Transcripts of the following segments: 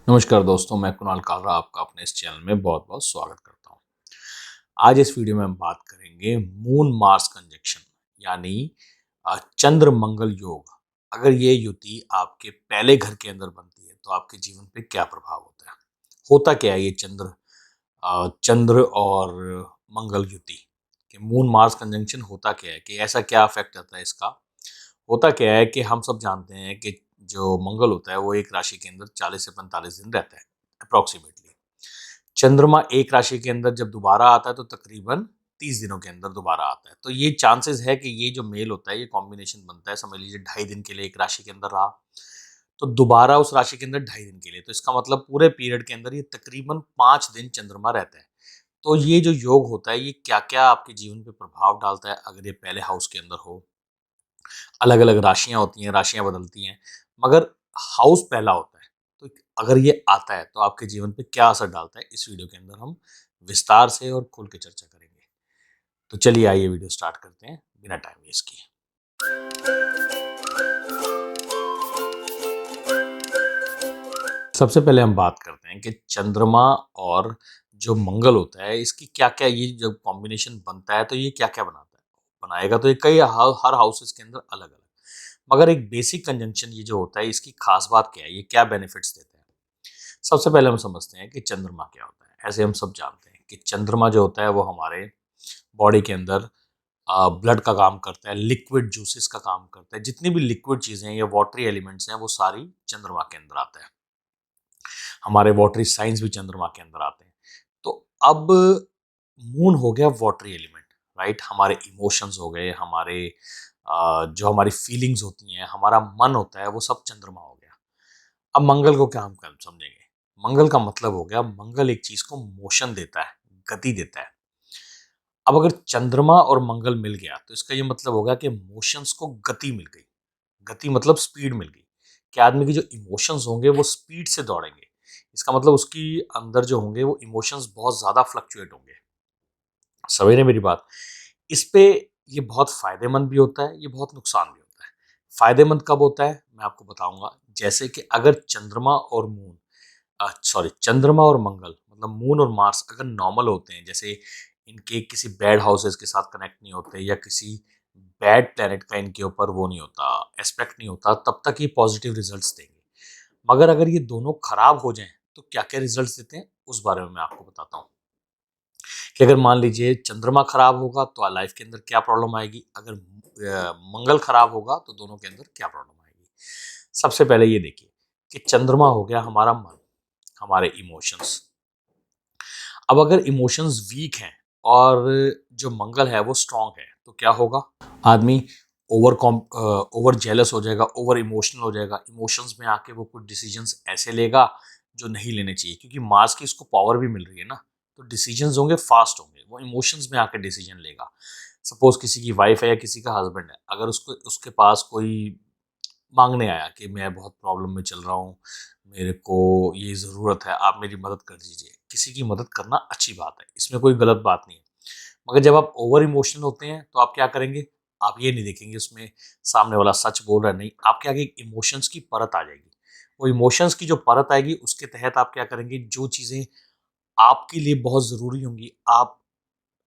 नमस्कार दोस्तों, मैं कुणाल कालरा आपका अपने इस चैनल में बहुत बहुत स्वागत करता हूँ। आज इस वीडियो में हम बात करेंगे मून मार्स कंजंक्शन यानी चंद्र मंगल योग। अगर ये युति आपके पहले घर के अंदर बनती है तो आपके जीवन पे क्या प्रभाव होता है। होता क्या है ये चंद्र और मंगल युति कि मून मार्स कंजंक्शन होता क्या है, कि ऐसा क्या अफेक्ट आता है इसका। होता क्या है कि हम सब जानते हैं कि जो मंगल होता है वो एक राशि के अंदर 40 से 45 दिन रहता है अप्रोक्सीमेटली। चंद्रमा एक राशि के अंदर जब दोबारा आता है तो तकरीबन 30 दिनों के अंदर दोबारा आता है। तो ये चांसेस है कि ये जो मेल होता है, ये कॉम्बिनेशन बनता है, समझ लीजिए 2.5 दिन के लिए एक राशि के अंदर रहा तो दोबारा उस राशि के अंदर 2.5 दिन के लिए, तो इसका मतलब पूरे पीरियड के अंदर ये तकरीबन 5 दिन चंद्रमा रहता है। तो ये जो योग होता है ये क्या क्या आपके जीवन पे प्रभाव डालता है अगर ये पहले हाउस के अंदर हो। अलग अलग राशियां होती हैं, राशियां बदलती हैं, मगर हाउस पहला होता है। तो अगर ये आता है तो आपके जीवन पे क्या असर डालता है, इस वीडियो के अंदर हम विस्तार से और खुल के चर्चा करेंगे। तो चलिए आइए वीडियो स्टार्ट करते हैं बिना टाइम वेस्ट किए। सबसे पहले हम बात करते हैं कि चंद्रमा और जो मंगल होता है इसकी क्या क्या, ये जब कॉम्बिनेशन बनता है तो ये क्या क्या बनाता है। बनाएगा तो ये कई हर हाउसेस के अंदर अलग अलग, मगर एक बेसिक कंजंक्शन ये जो होता है इसकी खास बात क्या है, ये क्या बेनिफिट्स देता है। सबसे पहले हम समझते हैं कि चंद्रमा क्या होता है। ऐसे हम सब जानते हैं कि चंद्रमा जो होता है वो हमारे बॉडी के अंदर ब्लड का काम करता है, लिक्विड जूसेस का काम करता है। जितनी भी लिक्विड चीज़ें हैं या वाटरी एलिमेंट्स हैं वो सारी चंद्रमा के अंदर आता है। हमारे वाटरी साइंस भी चंद्रमा के अंदर आते हैं। तो अब मून हो गया वाटरी एलिमेंट, राइट। हमारे इमोशंस हो गए, हमारे जो हमारी फीलिंग्स होती हैं, हमारा मन होता है, वो सब चंद्रमा हो गया। अब मंगल को क्या हम कल समझेंगे। मंगल का मतलब हो गया, मंगल एक चीज को मोशन देता है, गति देता है। अब अगर चंद्रमा और मंगल मिल गया तो इसका ये मतलब होगा कि मोशंस को गति मिल गई। गति मतलब स्पीड मिल गई कि आदमी के जो इमोशंस होंगे वो स्पीड से दौड़ेंगे। इसका मतलब उसकी अंदर जो होंगे वो इमोशंस बहुत ज्यादा फ्लक्चुएट होंगे। समझ रहे हैं मेरी बात। इस पे ये बहुत फायदेमंद भी होता है, ये बहुत नुकसान भी होता है। फायदेमंद कब होता है मैं आपको बताऊंगा। जैसे कि अगर चंद्रमा और मंगल मतलब मून और मार्स अगर नॉर्मल होते हैं, जैसे इनके किसी बैड हाउसेस के साथ कनेक्ट नहीं होते या किसी बैड प्लेनेट का इनके ऊपर वो नहीं होता, एस्पेक्ट नहीं होता, तब तक ये पॉजिटिव रिजल्ट्स देंगे। मगर अगर ये दोनों खराब हो जाएं तो क्या क्या रिजल्ट्स देते हैं उस बारे में मैं आपको बताता हूँ। कि अगर मान लीजिए चंद्रमा खराब होगा तो लाइफ के अंदर क्या प्रॉब्लम आएगी, अगर मंगल खराब होगा तो दोनों के अंदर क्या प्रॉब्लम आएगी। सबसे पहले ये देखिए कि चंद्रमा हो गया हमारा मन, हमारे इमोशंस। अब अगर इमोशंस वीक हैं और जो मंगल है वो स्ट्रांग है तो क्या होगा, आदमी ओवर जेलस हो जाएगा, ओवर इमोशनल हो जाएगा। इमोशंस में आके वो कुछ डिसीजंस ऐसे लेगा जो नहीं लेने चाहिए, क्योंकि मार्स की इसको पावर भी मिल रही है ना। तो डिसीजंस होंगे फास्ट होंगे, वो इमोशंस में आके डिसीजन लेगा। सपोज किसी की वाइफ है या किसी का हस्बैंड है, अगर उसको उसके पास कोई मांगने आया कि मैं बहुत प्रॉब्लम में चल रहा हूँ, मेरे को ये ज़रूरत है, आप मेरी मदद कर दीजिए। किसी की मदद करना अच्छी बात है, इसमें कोई गलत बात नहीं है। मगर जब आप ओवर इमोशनल होते हैं तो आप क्या करेंगे, आप ये नहीं देखेंगे उसमें सामने वाला सच बोल रहा है, नहीं, आपके आगे इमोशंस की परत आ जाएगी। वो इमोशंस की जो परत आएगी उसके तहत आप क्या करेंगे, जो चीज़ें आपके लिए बहुत ज़रूरी होंगी आप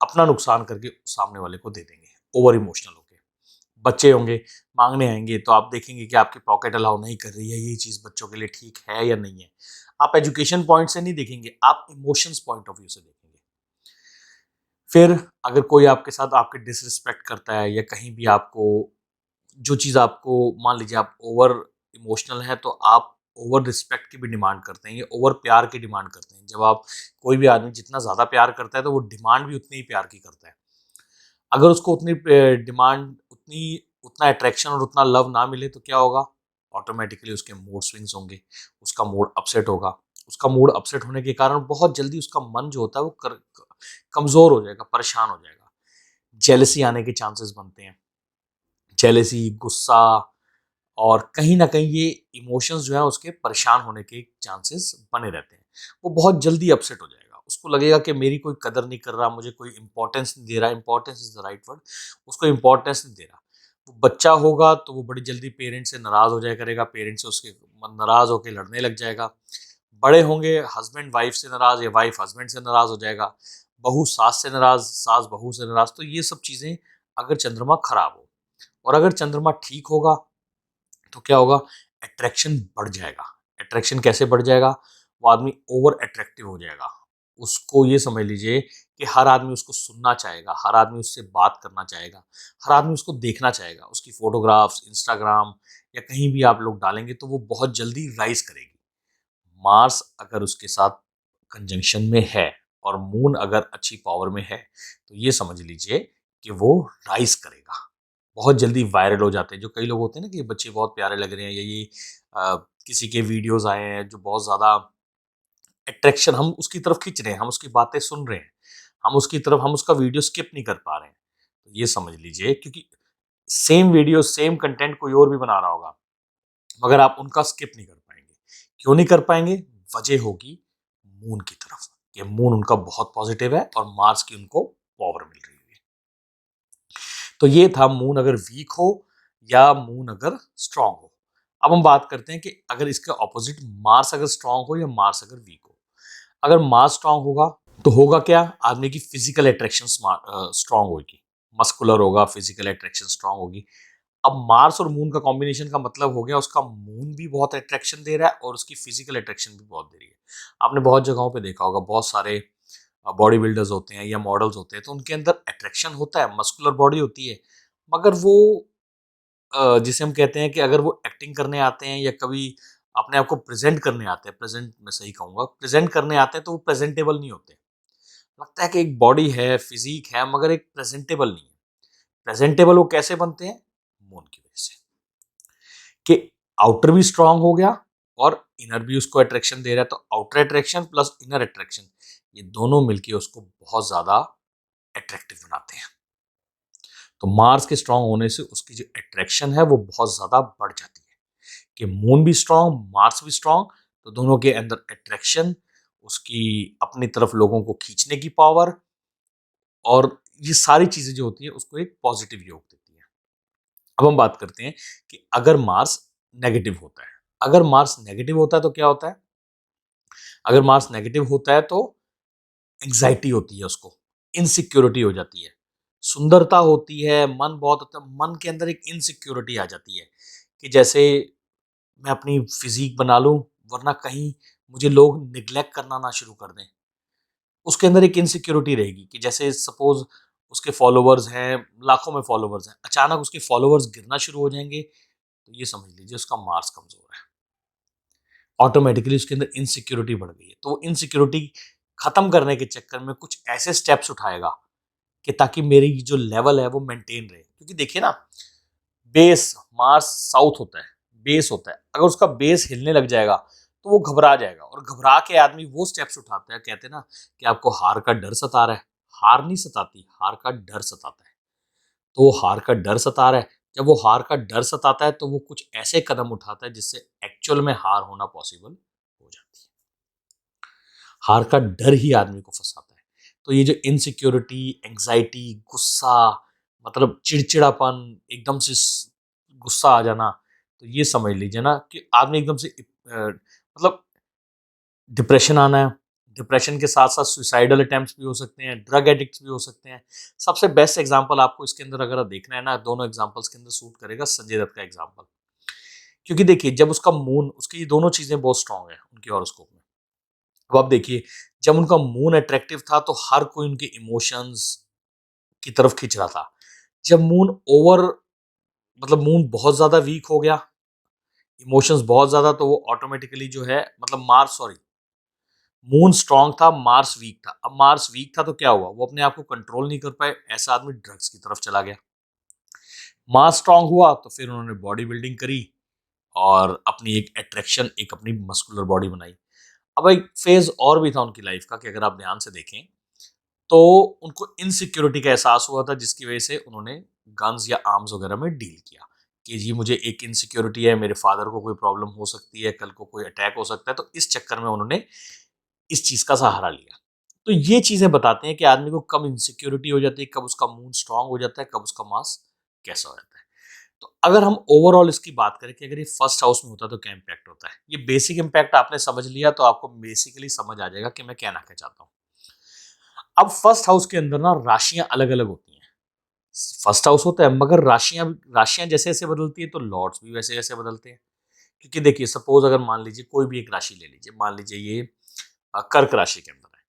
अपना नुकसान करके सामने वाले को दे देंगे ओवर इमोशनल होके। बच्चे होंगे, मांगने आएंगे तो आप देखेंगे कि आपकी पॉकेट अलाउ नहीं कर रही है, ये चीज़ बच्चों के लिए ठीक है या नहीं है। आप एजुकेशन पॉइंट से नहीं देखेंगे, आप इमोशंस पॉइंट ऑफ व्यू से देखेंगे। फिर अगर कोई आपके साथ आपके डिसरिस्पेक्ट करता है या कहीं भी आपको जो चीज़ आपको, मान लीजिए आप ओवर इमोशनल हैं तो आप ओवर रिस्पेक्ट की भी डिमांड करते हैं या ओवर प्यार की डिमांड करते हैं। जब आप, कोई भी आदमी जितना ज़्यादा प्यार करता है तो वो डिमांड भी उतनी ही प्यार की करता है। अगर उसको उतनी डिमांड, उतना अट्रैक्शन और उतना लव ना मिले तो क्या होगा, ऑटोमेटिकली उसके मूड स्विंग्स होंगे, उसका मूड अपसेट होगा। उसका मूड अपसेट होने के कारण बहुत जल्दी उसका मन जो होता है वो कमज़ोर हो जाएगा, परेशान हो जाएगा। जेलसी आने के चांसेस बनते हैं, जेलसी, गुस्सा, और कहीं न कहीं ये इमोशंस जो है उसके परेशान होने के चांसेस बने रहते हैं। वो बहुत जल्दी अपसेट हो जाएगा। उसको लगेगा कि मेरी कोई कदर नहीं कर रहा, मुझे कोई इम्पोर्टेंस नहीं दे रहा, importance is the right word, उसको इम्पोर्टेंस नहीं दे रहा। वो बच्चा होगा तो वो बड़ी जल्दी पेरेंट्स से नाराज़ हो जाया करेगा, पेरेंट्स से उसके नाराज़ होके लड़ने लग जाएगा। बड़े होंगे, हस्बैंड वाइफ से नाराज या वाइफ हस्बैंड से नाराज हो जाएगा, बहू सास से नाराज, सास बहू से नाराज। तो ये सब चीजें अगर चंद्रमा खराब हो, और अगर चंद्रमा ठीक होगा तो क्या होगा, अट्रैक्शन बढ़ जाएगा। अट्रैक्शन कैसे बढ़ जाएगा, वो आदमी ओवर अट्रैक्टिव हो जाएगा। उसको ये समझ लीजिए कि हर आदमी उसको सुनना चाहेगा, हर आदमी उससे बात करना चाहेगा, हर आदमी उसको देखना चाहेगा। उसकी फोटोग्राफ्स इंस्टाग्राम या कहीं भी आप लोग डालेंगे तो वो बहुत जल्दी राइज करेगी। मार्स अगर उसके साथ कंजंक्शन में है और मून अगर अच्छी पावर में है तो ये समझ लीजिए कि वो राइज करेगा, बहुत जल्दी वायरल हो जाते हैं। जो कई लोग होते हैं ना कि बच्चे बहुत प्यारे लग रहे हैं, या ये किसी के वीडियोस आए हैं जो बहुत ज़्यादा अट्रैक्शन, हम उसकी तरफ खींच रहे हैं, हम उसकी बातें सुन रहे हैं, हम उसकी तरफ, हम उसका वीडियो स्किप नहीं कर पा रहे हैं। तो ये समझ लीजिए, क्योंकि सेम वीडियो सेम कंटेंट कोई और भी बना रहा होगा, मगर आप उनका स्किप नहीं कर पाएंगे। क्यों नहीं कर पाएंगे, वजह होगी मून की तरफ, कि मून उनका बहुत पॉजिटिव है और मार्स की उनको पावर मिल रही है। तो ये था मून अगर वीक हो या मून अगर स्ट्रांग हो। अब हम बात करते हैं कि अगर इसके ऑपोजिट मार्स अगर स्ट्रांग हो या मार्स अगर वीक हो। अगर मार्स स्ट्रांग होगा तो होगा क्या, आदमी की फिजिकल अट्रैक्शन स्ट्रांग होगी, मस्कुलर होगा, फिजिकल अट्रैक्शन स्ट्रांग होगी। अब मार्स और मून का कॉम्बिनेशन का मतलब हो गया, उसका मून भी बहुत अट्रैक्शन दे रहा है और उसकी फिजिकल अट्रैक्शन भी बहुत दे रही है। आपने बहुत जगहों पे देखा होगा, बहुत सारे बॉडी बिल्डर्स होते हैं या मॉडल्स होते हैं, तो उनके अंदर अट्रैक्शन होता है, मस्कुलर बॉडी होती है, मगर वो जिसे हम कहते हैं कि अगर वो एक्टिंग करने आते हैं या कभी अपने आप को प्रेजेंट करने आते हैं, प्रेजेंट मैं सही कहूँगा, प्रेजेंट करने आते हैं, तो वो प्रेजेंटेबल नहीं होते। लगता है कि एक बॉडी है, फिजिक है, मगर एक प्रेजेंटेबल नहीं है। प्रेजेंटेबल वो कैसे बनते हैं, मून की वजह से, कि आउटर भी स्ट्रांग हो गया और इनर भी उसको अट्रैक्शन दे रहा है। तो outer attraction plus inner attraction, ये दोनों मिलके उसको बहुत ज्यादा अट्रैक्टिव बनाते हैं। तो मार्स के स्ट्रांग होने से उसकी जो अट्रैक्शन है वो बहुत ज्यादा बढ़ जाती है, कि मून भी स्ट्रांग, मार्स भी स्ट्रांग, तो दोनों के अंदर अट्रैक्शन, उसकी अपनी तरफ लोगों को खींचने की पावर, और ये सारी चीजें जो होती है उसको एक पॉजिटिव योग देती है। अब हम बात करते हैं कि अगर मार्स नेगेटिव होता है। अगर मार्स नेगेटिव होता है तो क्या होता है, अगर मार्स नेगेटिव होता है तो एंग्जाइटी होती है उसको, इनसिक्योरिटी हो जाती है, सुंदरता होती है, मन बहुत होता है, मन के अंदर एक इनसिक्योरिटी आ जाती है, कि जैसे मैं अपनी फिजिक बना लूं, वरना कहीं मुझे लोग निग्लेक्ट करना ना शुरू कर दें। उसके अंदर एक इनसिक्योरिटी रहेगी, कि जैसे सपोज उसके फॉलोवर्स हैं, लाखों में फॉलोवर्स हैं, अचानक उसके फॉलोवर्स गिरना शुरू हो जाएंगे, तो ये समझ लीजिए उसका मार्स कमजोर है। ऑटोमेटिकली उसके अंदर इनसिक्योरिटी बढ़ गई है, तो वो इनसिक्योरिटी खत्म करने के चक्कर में कुछ ऐसे स्टेप्स उठाएगा कि ताकि मेरी जो लेवल है वो मेंटेन रहे। क्योंकि देखिए ना, बेस, मार्स साउथ होता है, बेस होता है, अगर उसका बेस हिलने लग जाएगा तो वो घबरा जाएगा, और घबरा के आदमी वो स्टेप्स उठाता है। कहते हैं ना कि आपको हार का डर सता रहा है, हार नहीं सताती, हार का डर सताता है। तो वो हार का डर सता रहा है, जब वो हार का डर सताता है तो वो कुछ ऐसे कदम उठाता है जिससे एक्चुअल में हार होना पॉसिबल हो जाती है। हार का डर ही आदमी को फंसाता है। तो ये जो इनसिक्योरिटी, एंग्जाइटी, गुस्सा, मतलब चिड़चिड़ापन, एकदम से गुस्सा आ जाना, तो ये समझ लीजिए ना कि आदमी एकदम से मतलब डिप्रेशन आना है। डिप्रेशन के साथ साथ सुसाइडल अटेम्प्ट्स भी हो सकते हैं, ड्रग एडिक्ट्स भी हो सकते हैं। सबसे बेस्ट एग्जांपल आपको इसके अंदर अगर देखना है ना, दोनों एग्जांपल्स के अंदर सूट करेगा संजय दत्त का एग्जांपल। क्योंकि देखिए, जब उसका मून, उसकी ये दोनों चीजें बहुत स्ट्रांग है उनके हॉरोस्कोप में। अब आप देखिए, जब उनका मून अट्रैक्टिव था तो हर कोई उनके इमोशंस की तरफ खींच रहा था। जब मून ओवर, मतलब मून बहुत ज्यादा वीक हो गया, इमोशंस बहुत ज्यादा, तो वो ऑटोमेटिकली जो है, मतलब मार्स, सॉरी, मून स्ट्रांग था, मार्स वीक था। अब मार्स वीक था तो क्या हुआ, वो अपने आप को कंट्रोल नहीं कर पाए, ऐसा आदमी ड्रग्स की तरफ चला गया। मार्स स्ट्रांग हुआ तो फिर उन्होंने बॉडी बिल्डिंग करी और अपनी एक अट्रैक्शन, एक अपनी मस्कुलर बॉडी बनाई। अब एक फेज और भी था उनकी लाइफ का, कि अगर आप ध्यान से देखें तो उनको इनसिक्योरिटी का एहसास हुआ था, जिसकी वजह से उन्होंने गन्स या आर्म्स वगैरह में डील किया, कि जी मुझे एक इनसिक्योरिटी है, मेरे फादर को कोई प्रॉब्लम हो सकती है, कल को कोई अटैक हो सकता है, तो इस चक्कर में उन्होंने इस चीज का सहारा लिया। तो ये चीजें बताते हैं कि आदमी को कब इनसिक्योरिटी हो जाती है, कब उसका मूड स्ट्रांग हो जाता है, कब उसका मास कैसा हो जाता है। तो अगर हम ओवरऑल इसकी बात करें कि अगर ये फर्स्ट हाउस में होता तो क्या इम्पैक्ट होता है, ये बेसिक इम्पैक्ट आपने समझ लिया तो आपको बेसिकली समझ आ जाएगा कि मैं कहना क्या चाहता हूँ। अब फर्स्ट हाउस के अंदर ना राशियां अलग अलग होती हैं। फर्स्ट हाउस होता है मगर राशियां राशियां जैसे जैसे बदलती है तो लॉर्ड्स भी वैसे वैसे बदलते हैं। क्योंकि देखिए सपोज अगर मान लीजिए कोई भी एक राशि ले लीजिए, मान लीजिए ये कर्क राशि के अंदर है।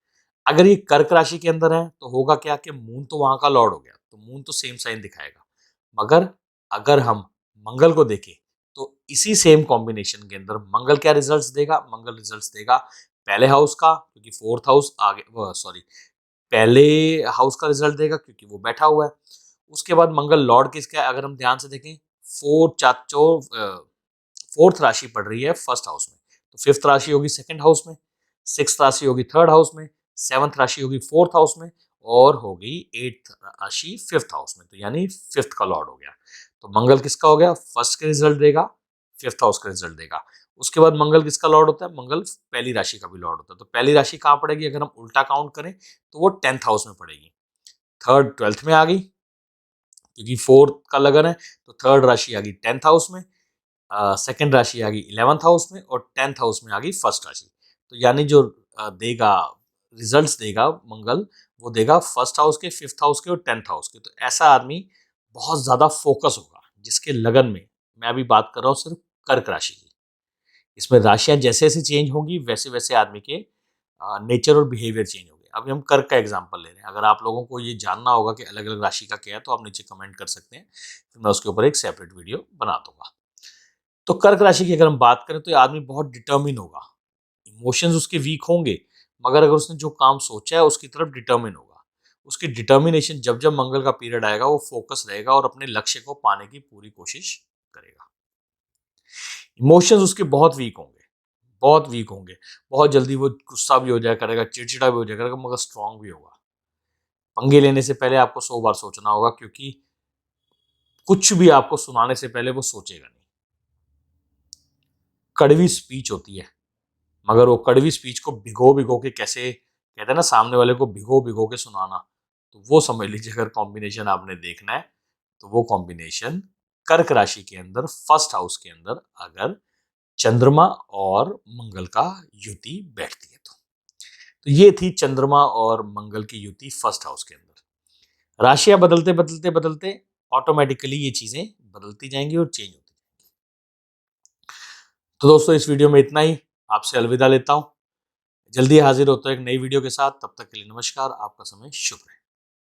अगर ये कर्क राशि के अंदर है तो होगा क्या कि मून तो वहां का लॉर्ड हो गया, तो मून तो सेम साइन दिखाएगा। मगर अगर हम मंगल को देखें तो इसी सेम कॉम्बिनेशन के अंदर मंगल क्या रिजल्ट्स देगा, मंगल रिजल्ट्स देगा पहले हाउस का, क्योंकि फोर्थ हाउस आगे, सॉरी, पहले हाउस का रिजल्ट देगा क्योंकि वो बैठा हुआ है। उसके बाद मंगल लॉर्ड किसका है, अगर हम ध्यान से देखें, फोर्थ राशि पड़ रही है फर्स्ट हाउस में, तो फिफ्थ राशि होगी सेकंड हाउस में, सिक्स्थ राशि होगी थर्ड हाउस में, सेवंथ राशि होगी फोर्थ हाउस में, और होगी एट्थ राशि फिफ्थ हाउस में, तो यानी फिफ्थ का लॉर्ड हो गया। तो मंगल किसका हो गया, फर्स्ट का रिजल्ट देगा, फिफ्थ हाउस का रिजल्ट देगा। उसके बाद मंगल किसका लॉर्ड होता है, मंगल पहली राशि का भी लॉर्ड होता है। तो पहली राशि कहाँ पड़ेगी, अगर हम उल्टा काउंट करें तो वो टेंथ हाउस में पड़ेगी। थर्ड ट्वेल्थ में आ गई क्योंकि फोर्थ का लगन है, तो थर्ड राशि आ गई टेंथ हाउस में, सेकंड राशि आ गई इलेवंथ हाउस में, और टेंथ हाउस में आ गई फर्स्ट राशि। तो यानी जो देगा रिजल्ट्स देगा मंगल, वो देगा फर्स्ट हाउस के, फिफ्थ हाउस के और टेंथ हाउस के। तो ऐसा आदमी बहुत ज्यादा फोकस होगा जिसके लगन में, मैं अभी बात कर रहा हूँ सिर्फ कर्क राशि की। इसमें राशियां जैसे जैसे चेंज होंगी वैसे वैसे आदमी के नेचर और बिहेवियर चेंज होंगे। अभी हम कर्क का एग्जांपल ले रहे हैं, अगर आप लोगों को ये जानना होगा कि अलग अलग राशि का क्या है तो आप नीचे कमेंट कर सकते हैं, फिर मैं उसके ऊपर एक सेपरेट वीडियो बना दूंगा। तो कर्क राशि की अगर हम बात करें तो ये आदमी बहुत डिटर्मिन होगा, इमोशंस उसके वीक होंगे, मगर अगर उसने जो काम सोचा है उसकी तरफ डिटर्मिन होगा। उसकी डिटर्मिनेशन जब जब मंगल का पीरियड आएगा वो फोकस रहेगा और अपने लक्ष्य को पाने की पूरी कोशिश करेगा। इमोशंस उसके बहुत वीक होंगे, बहुत वीक होंगे, बहुत जल्दी वो गुस्सा भी हो जाया करेगा, चिड़चिड़ा भी हो जाया करेगा, मगर स्ट्रांग भी होगा। पंगे लेने से पहले आपको 100 बार सोचना होगा, क्योंकि कुछ भी आपको सुनाने से पहले वो सोचेगा नहीं। कड़वी स्पीच होती है, मगर वो कड़वी स्पीच को भिगो भिगो के, कैसे कहते हैं ना सामने वाले को भिगो भिगो के सुनाना, तो वो समझ लीजिए अगर कॉम्बिनेशन आपने देखना है तो वो कॉम्बिनेशन कर्क राशि के अंदर फर्स्ट हाउस के अंदर अगर चंद्रमा और मंगल का युति बैठती है तो ये थी चंद्रमा और मंगल की युति फर्स्ट हाउस के अंदर। राशियां बदलते बदलते बदलते ऑटोमेटिकली ये चीजें बदलती जाएंगी और चेंज होती जाएंगी। तो दोस्तों इस वीडियो में इतना ही, आपसे अलविदा लेता हूं। जल्दी हाजिर होता है एक नई वीडियो के साथ, तब तक के लिए नमस्कार, आपका समय शुभ रहे।